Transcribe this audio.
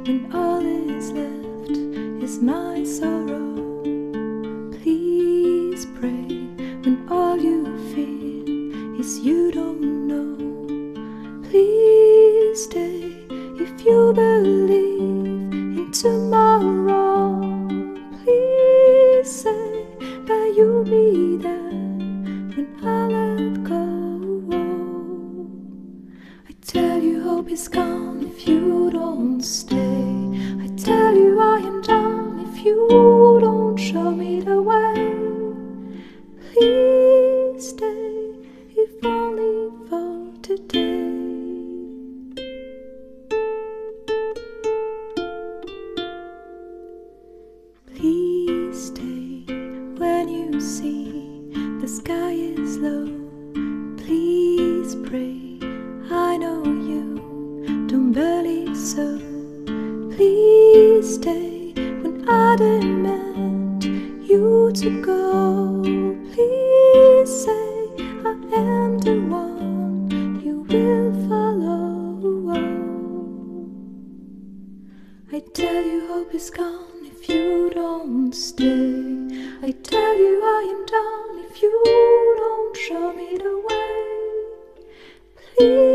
when all is left is my sorrow. Please pray when all you feel is you don't know. Please stay if you believe in tomorrow. Please say that you'll be there when I let go. I tell you hope is gone if you don't stay. I tell you I am done if you don't show me the way. Please stay if only for today. Please stay when you see the sky is low. Please pray, I know you don't believe so. Please stay when I demand you to go. Please say I am the one you will follow. I tell you hope is gone if you don't stay. I tell you I am done if you don't show me the way. Please